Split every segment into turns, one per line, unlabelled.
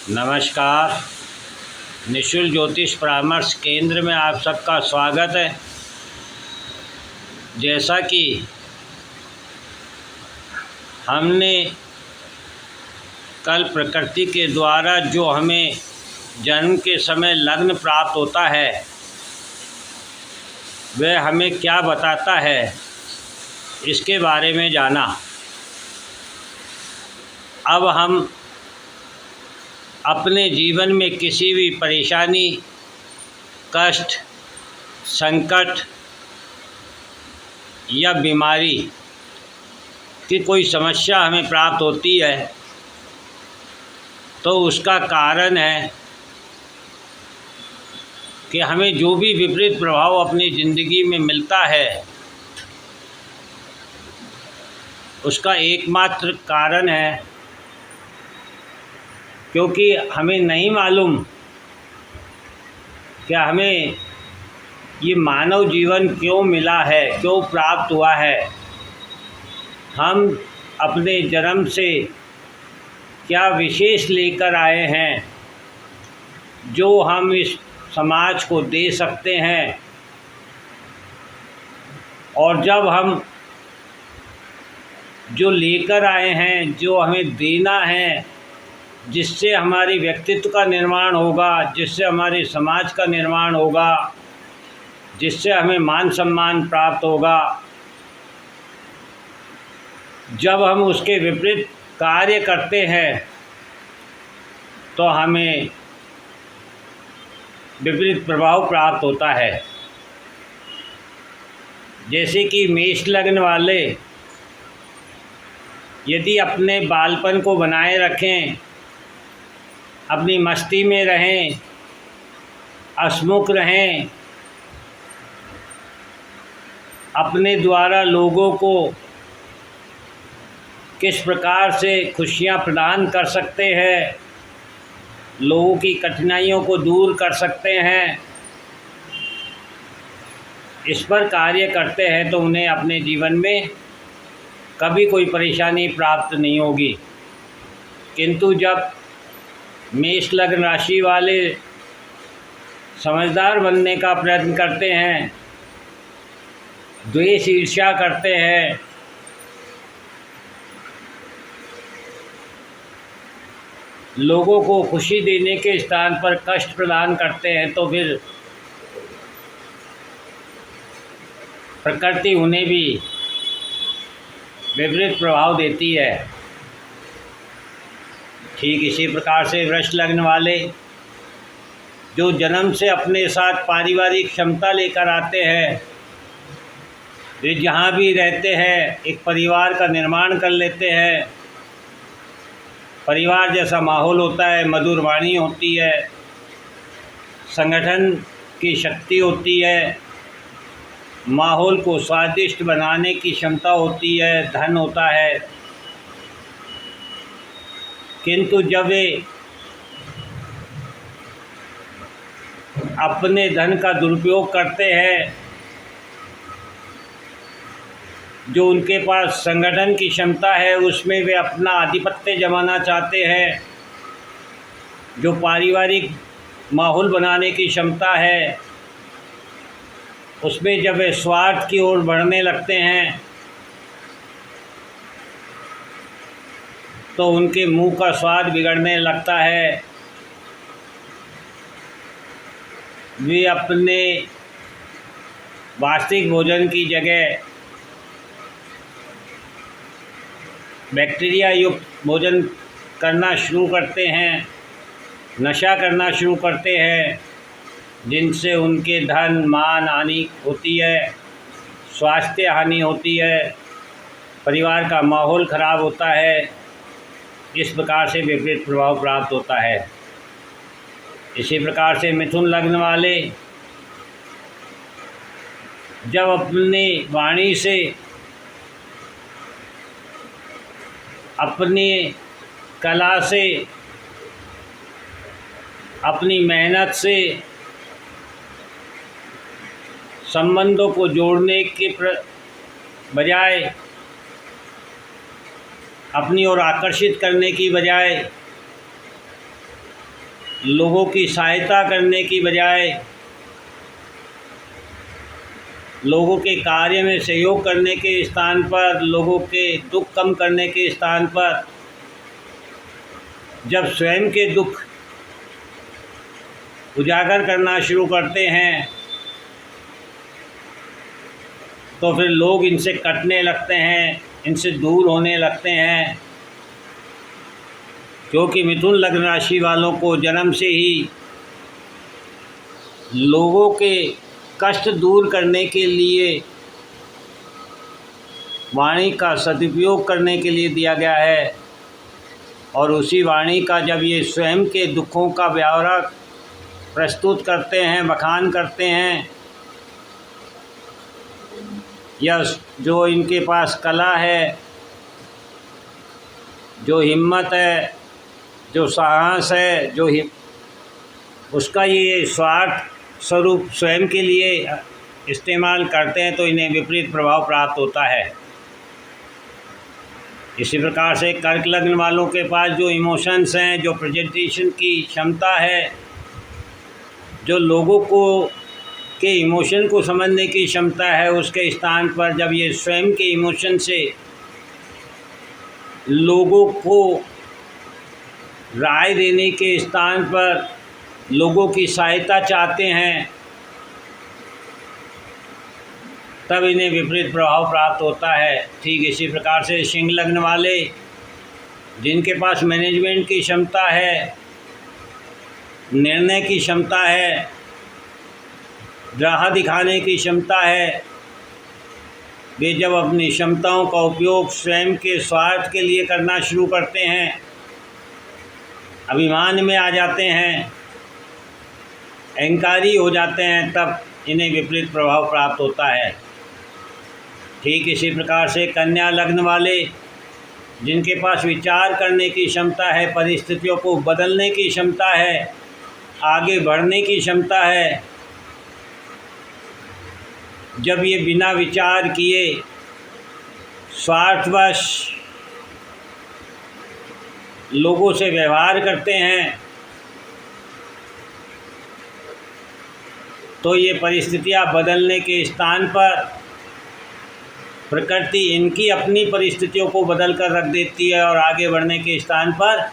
नमस्कार। निशुल्क ज्योतिष परामर्श केंद्र में आप सबका स्वागत है। जैसा कि हमने कल प्रकृति के द्वारा जो हमें जन्म के समय लग्न प्राप्त होता है वह हमें क्या बताता है इसके बारे में जाना। अब हम अपने जीवन में किसी भी परेशानी, कष्ट, संकट या बीमारी की कोई समस्या हमें प्राप्त होती है तो उसका कारण है कि हमें जो भी विपरीत प्रभाव अपनी ज़िंदगी में मिलता है उसका एकमात्र कारण है क्योंकि हमें नहीं मालूम कि हमें ये मानव जीवन क्यों मिला है, क्यों प्राप्त हुआ है। हम अपने जन्म से क्या विशेष लेकर आए हैं जो हम इस समाज को दे सकते हैं, और जब हम जो लेकर आए हैं, जो हमें देना है, जिससे हमारे व्यक्तित्व का निर्माण होगा, जिससे हमारे समाज का निर्माण होगा, जिससे हमें मान सम्मान प्राप्त होगा, जब हम उसके विपरीत कार्य करते हैं तो हमें विपरीत प्रभाव प्राप्त होता है। जैसे कि मेष लग्न वाले यदि अपने बालपन को बनाए रखें, अपनी मस्ती में रहें, हंसमुख रहें, अपने द्वारा लोगों को किस प्रकार से खुशियां प्रदान कर सकते हैं, लोगों की कठिनाइयों को दूर कर सकते हैं, इस पर कार्य करते हैं तो उन्हें अपने जीवन में कभी कोई परेशानी प्राप्त नहीं होगी। किंतु जब मेष लग्न राशि वाले समझदार बनने का प्रयत्न करते हैं, द्वेष ईर्ष्या करते हैं, लोगों को खुशी देने के स्थान पर कष्ट प्रदान करते हैं, तो फिर प्रकृति उन्हें भी विपरीत प्रभाव देती है। ठीक इसी प्रकार से वृष लग्न वाले जो जन्म से अपने साथ पारिवारिक क्षमता लेकर आते हैं, वे जहाँ भी रहते हैं एक परिवार का निर्माण कर लेते हैं। परिवार जैसा माहौल होता है, मधुर वाणी होती है, संगठन की शक्ति होती है, माहौल को स्वादिष्ट बनाने की क्षमता होती है, धन होता है। किंतु जब वे अपने धन का दुरुपयोग करते हैं, जो उनके पास संगठन की क्षमता है उसमें वे अपना आधिपत्य जमाना चाहते हैं, जो पारिवारिक माहौल बनाने की क्षमता है उसमें जब वे स्वार्थ की ओर बढ़ने लगते हैं तो उनके मुंह का स्वाद बिगड़ने लगता है। वे अपने वास्तविक भोजन की जगह बैक्टीरिया युक्त भोजन करना शुरू करते हैं, नशा करना शुरू करते हैं, जिनसे उनके धन मान हानि होती है, स्वास्थ्य हानि होती है, परिवार का माहौल खराब होता है। इस प्रकार से विपरीत प्रभाव प्राप्त होता है। इसी प्रकार से मिथुन लग्न वाले जब अपनी वाणी से, अपनी कला से, अपनी मेहनत से संबंधों को जोड़ने के बजाय, अपनी ओर आकर्षित करने की बजाय लोगों की सहायता करने की बजाय लोगों के कार्य में सहयोग करने के स्थान पर, लोगों के दुख कम करने के स्थान पर, जब स्वयं के दुख उजागर करना शुरू करते हैं तो फिर लोग इनसे कटने लगते हैं, इनसे दूर होने लगते हैं। क्योंकि मिथुन लग्न राशि वालों को जन्म से ही लोगों के कष्ट दूर करने के लिए वाणी का सदुपयोग करने के लिए दिया गया है, और उसी वाणी का जब ये स्वयं के दुखों का ब्यौरा प्रस्तुत करते हैं, बखान करते हैं, या जो इनके पास कला है, जो हिम्मत है, जो साहस है, उसका ये स्वार्थ स्वरूप स्वयं के लिए इस्तेमाल करते हैं, तो इन्हें विपरीत प्रभाव प्राप्त होता है। इसी प्रकार से कर्क लग्न वालों के पास जो इमोशंस हैं, जो प्रेजेंटेशन की क्षमता है, जो लोगों को के इमोशन को समझने की क्षमता है, उसके स्थान पर जब ये स्वयं के इमोशन से लोगों को राय देने के स्थान पर लोगों की सहायता चाहते हैं, तब इन्हें विपरीत प्रभाव प्राप्त होता है। ठीक इसी प्रकार से सिंह लग्न वाले, जिनके पास मैनेजमेंट की क्षमता है, निर्णय की क्षमता है, राह दिखाने की क्षमता है, वे जब अपनी क्षमताओं का उपयोग स्वयं के स्वार्थ के लिए करना शुरू करते हैं, अभिमान में आ जाते हैं, अहंकारी हो जाते हैं, तब इन्हें विपरीत प्रभाव प्राप्त होता है। ठीक इसी प्रकार से कन्या लग्न वाले, जिनके पास विचार करने की क्षमता है, परिस्थितियों को बदलने की क्षमता है, आगे बढ़ने की क्षमता है, जब ये बिना विचार किए स्वार्थवश लोगों से व्यवहार करते हैं, तो ये परिस्थितियां बदलने के स्थान पर प्रकृति इनकी अपनी परिस्थितियों को बदल कर रख देती है, और आगे बढ़ने के स्थान पर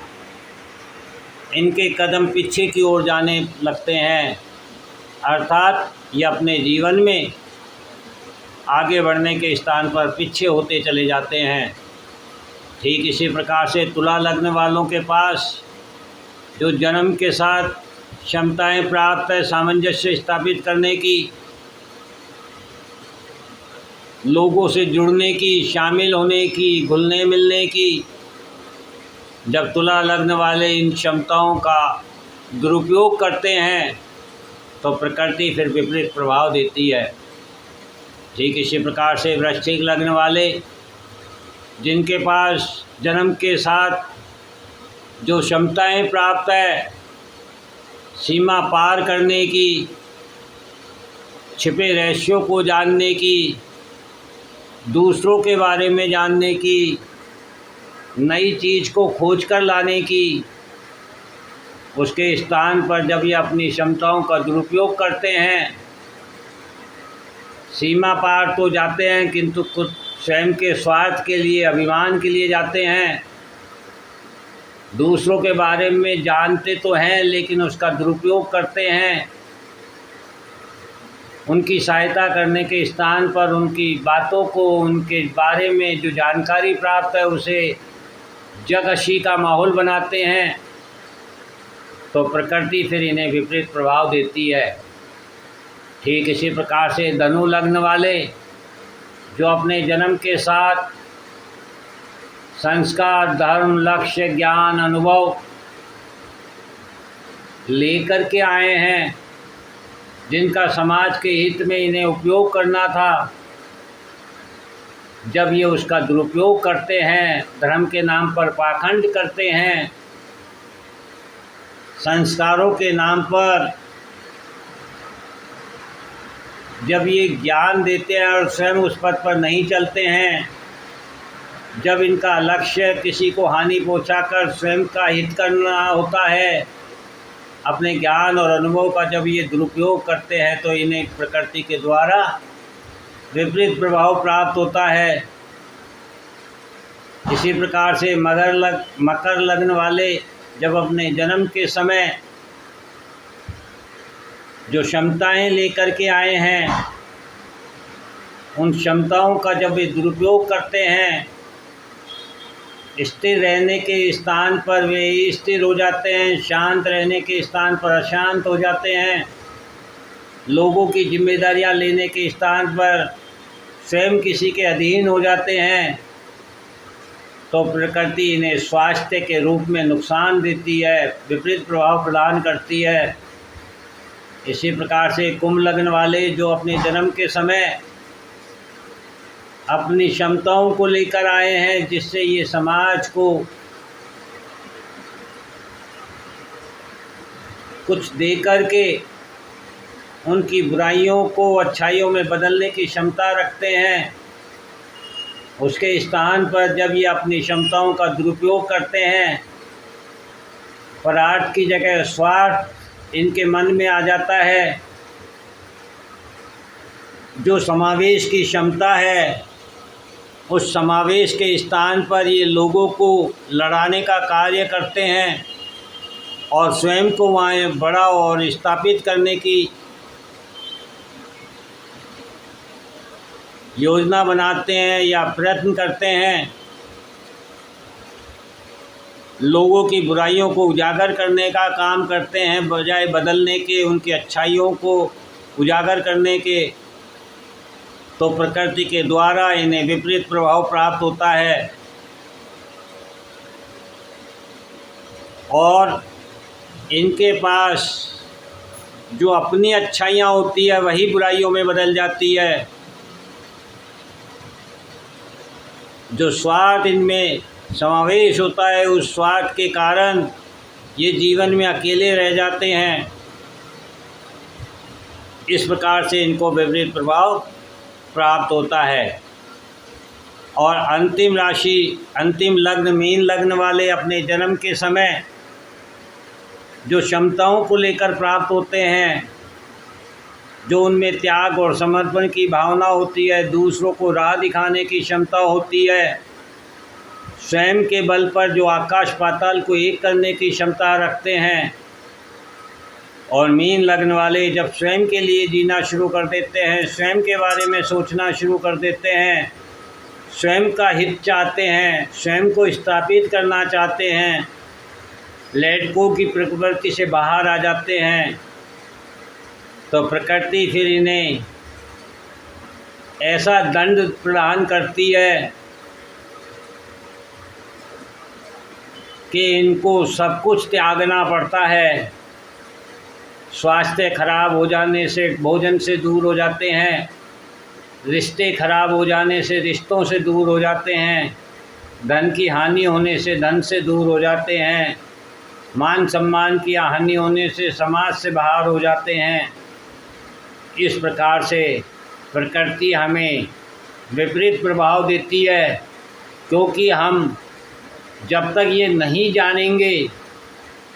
इनके कदम पीछे की ओर जाने लगते हैं। अर्थात ये अपने जीवन में आगे बढ़ने के स्थान पर पीछे होते चले जाते हैं। ठीक इसी प्रकार से तुला लग्न वालों के पास जो जन्म के साथ क्षमताएं प्राप्त है सामंजस्य स्थापित करने की, लोगों से जुड़ने की, शामिल होने की, घुलने मिलने की, जब तुला लग्न वाले इन क्षमताओं का दुरुपयोग करते हैं तो प्रकृति फिर विपरीत प्रभाव देती है। ठीक इसी प्रकार से वृश्चिक लग्न वाले, जिनके पास जन्म के साथ जो क्षमताएं प्राप्त है सीमा पार करने की, छिपे रहस्यों को जानने की, दूसरों के बारे में जानने की, नई चीज़ को खोज कर लाने की, उसके स्थान पर जब ये अपनी क्षमताओं का दुरुपयोग करते हैं, सीमा पार तो जाते हैं किंतु खुद स्वयं के स्वार्थ के लिए, अभिमान के लिए जाते हैं, दूसरों के बारे में जानते तो हैं लेकिन उसका दुरुपयोग करते हैं, उनकी सहायता करने के स्थान पर उनकी बातों को, उनके बारे में जो जानकारी प्राप्त है उसे जगशी का माहौल बनाते हैं, तो प्रकृति फिर इन्हें विपरीत प्रभाव देती है। ठीक इसी प्रकार से धनु लग्न वाले, जो अपने जन्म के साथ संस्कार, धर्म, लक्ष्य, ज्ञान, अनुभव लेकर के आए हैं, जिनका समाज के हित में इन्हें उपयोग करना था, जब ये उसका दुरुपयोग करते हैं, धर्म के नाम पर पाखंड करते हैं, संस्कारों के नाम पर जब ये ज्ञान देते हैं और स्वयं उस पथ पर नहीं चलते हैं, जब इनका लक्ष्य किसी को हानि पहुंचाकर स्वयं का हित करना होता है, अपने ज्ञान और अनुभव का जब ये दुरुपयोग करते हैं तो इन्हें प्रकृति के द्वारा विपरीत प्रभाव प्राप्त होता है। इसी प्रकार से मकर लग्न वाले जब अपने जन्म के समय जो क्षमताएं लेकर के आए हैं, उन क्षमताओं का जब वे दुरुपयोग करते हैं, स्थिर रहने के स्थान पर वे स्थिर हो जाते हैं, शांत रहने के स्थान पर अशांत हो जाते हैं, लोगों की जिम्मेदारियां लेने के स्थान पर स्वयं किसी के अधीन हो जाते हैं, तो प्रकृति इन्हें स्वास्थ्य के रूप में नुकसान देती है, विपरीत प्रभाव प्रदान करती है। इसी प्रकार से कुंभ लग्न वाले जो अपने जन्म के समय अपनी क्षमताओं को लेकर आए हैं, जिससे ये समाज को कुछ दे कर के उनकी बुराइयों को अच्छाइयों में बदलने की क्षमता रखते हैं, उसके स्थान पर जब ये अपनी क्षमताओं का दुरुपयोग करते हैं, परार्थ की जगह स्वार्थ इनके मन में आ जाता है, जो समावेश की क्षमता है उस समावेश के स्थान पर ये लोगों को लड़ाने का कार्य करते हैं और स्वयं को वहाँ बड़ा और स्थापित करने की योजना बनाते हैं या प्रयत्न करते हैं। लोगों की बुराइयों को उजागर करने का काम करते हैं बजाय बदलने के, उनकी अच्छाइयों को उजागर करने के, तो प्रकृति के द्वारा इन्हें विपरीत प्रभाव प्राप्त होता है और इनके पास जो अपनी अच्छाइयाँ होती है वही बुराइयों में बदल जाती है। जो स्वार्थ इनमें समावेश होता है, उस स्वार्थ के कारण ये जीवन में अकेले रह जाते हैं। इस प्रकार से इनको विपरीत प्रभाव प्राप्त होता है। और अंतिम राशि, अंतिम लग्न मीन लग्न वाले अपने जन्म के समय जो क्षमताओं को लेकर प्राप्त होते हैं, जो उनमें त्याग और समर्पण की भावना होती है, दूसरों को राह दिखाने की क्षमता होती है, स्वयं के बल पर जो आकाश पाताल को एक करने की क्षमता रखते हैं, और मीन लग्न वाले जब स्वयं के लिए जीना शुरू कर देते हैं, स्वयं के बारे में सोचना शुरू कर देते हैं, स्वयं का हित चाहते हैं, स्वयं को स्थापित करना चाहते हैं, लैटको की प्रवृत्ति से बाहर आ जाते हैं, तो प्रकृति फिर इन्हें ऐसा दंड प्रदान करती है कि इनको सब कुछ त्यागना पड़ता है। स्वास्थ्य खराब हो जाने से भोजन से दूर हो जाते हैं, रिश्ते खराब हो जाने से रिश्तों से दूर हो जाते हैं, धन की हानि होने से धन से दूर हो जाते हैं, मान सम्मान की हानि होने से समाज से बाहर हो जाते हैं। इस प्रकार से प्रकृति हमें विपरीत प्रभाव देती है, क्योंकि हम जब तक ये नहीं जानेंगे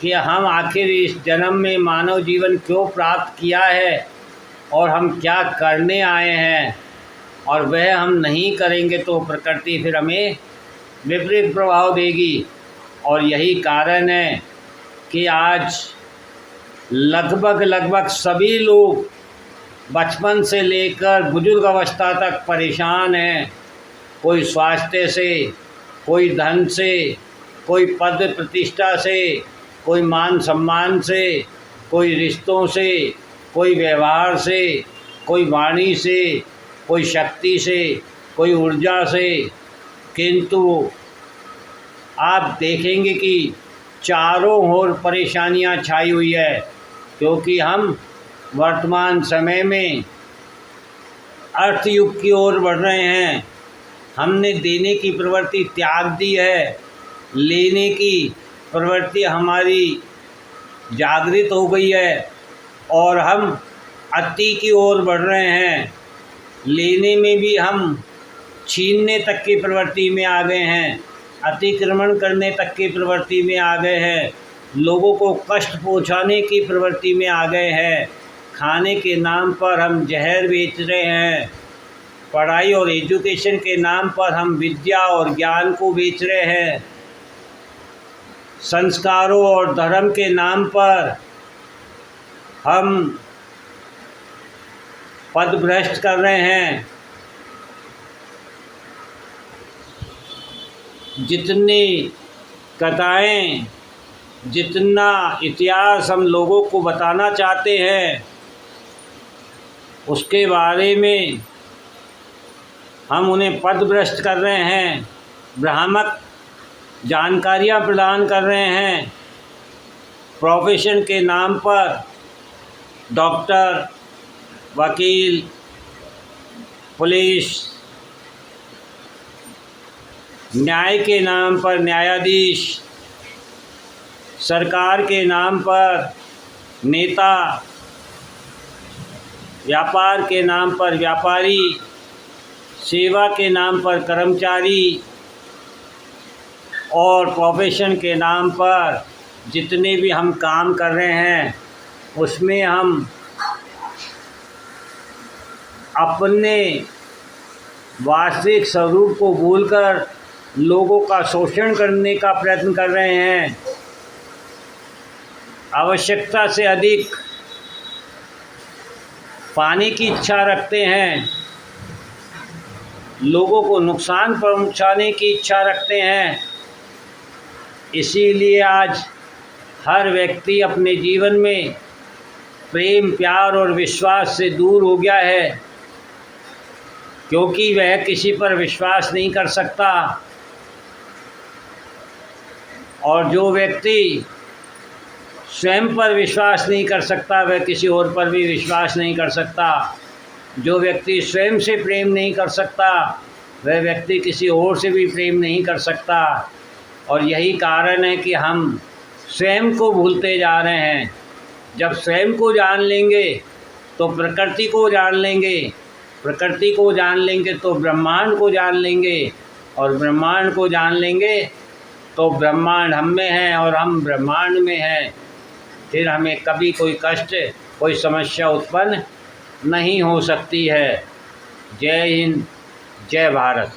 कि हम आखिर इस जन्म में मानव जीवन क्यों प्राप्त किया है और हम क्या करने आए हैं, और वह हम नहीं करेंगे, तो प्रकृति फिर हमें विपरीत प्रभाव देगी। और यही कारण है कि आज लगभग सभी लोग बचपन से लेकर बुजुर्ग अवस्था तक परेशान हैं। कोई स्वास्थ्य से, कोई धन से, कोई पद प्रतिष्ठा से, कोई मान सम्मान से, कोई रिश्तों से, कोई व्यवहार से, कोई वाणी से, कोई शक्ति से, कोई ऊर्जा से। किंतु आप देखेंगे कि चारों ओर परेशानियां छाई हुई है, क्योंकि हम वर्तमान समय में अर्थ युग की ओर बढ़ रहे हैं। हमने देने की प्रवृत्ति त्याग दी है, लेने की प्रवृत्ति हमारी जागृत हो गई है और हम अति की ओर बढ़ रहे हैं। लेने में भी हम छीनने तक की प्रवृत्ति में आ गए हैं, अतिक्रमण करने तक की प्रवृत्ति में आ गए हैं। लोगों को कष्ट पहुंचाने की प्रवृत्ति में आ गए हैं। खाने के नाम पर हम जहर बेच रहे हैं। पढ़ाई और एजुकेशन के नाम पर हम विद्या और ज्ञान को बेच रहे हैं। संस्कारों और धर्म के नाम पर हम पदभ्रष्ट कर रहे हैं। जितनी कथाएं, जितना इतिहास हम लोगों को बताना चाहते हैं, उसके बारे में हम उन्हें पदभ्रष्ट कर रहे हैं। भ्रामक जानकारियां प्रदान कर रहे हैं। प्रोफेशन के नाम पर डॉक्टर, वकील, पुलिस, न्याय के नाम पर न्यायाधीश, सरकार के नाम पर नेता, व्यापार के नाम पर व्यापारी, सेवा के नाम पर कर्मचारी और प्रोफेशन के नाम पर जितने भी हम काम कर रहे हैं, उसमें हम अपने वास्तविक स्वरूप को भूलकर लोगों का शोषण करने का प्रयत्न कर रहे हैं। आवश्यकता से अधिक पाने की इच्छा रखते हैं। लोगों को नुकसान पहुंचाने की इच्छा रखते हैं। इसीलिए आज हर व्यक्ति अपने जीवन में प्रेम, प्यार और विश्वास से दूर हो गया है, क्योंकि वह किसी पर विश्वास नहीं कर सकता। और जो व्यक्ति स्वयं पर विश्वास नहीं कर सकता, वह किसी और पर भी विश्वास नहीं कर सकता। जो व्यक्ति स्वयं से प्रेम नहीं कर सकता, वह व्यक्ति किसी और से भी प्रेम नहीं कर सकता। और यही कारण है कि हम स्वयं को भूलते जा रहे हैं। जब स्वयं को जान लेंगे तो प्रकृति को जान लेंगे, प्रकृति को जान लेंगे तो ब्रह्मांड को जान लेंगे, और ब्रह्मांड को जान लेंगे तो ब्रह्मांड हम में है और हम ब्रह्मांड में हैं। फिर हमें कभी कोई कष्ट, कोई समस्या उत्पन्न नहीं हो सकती है। जय हिंद, जय भारत।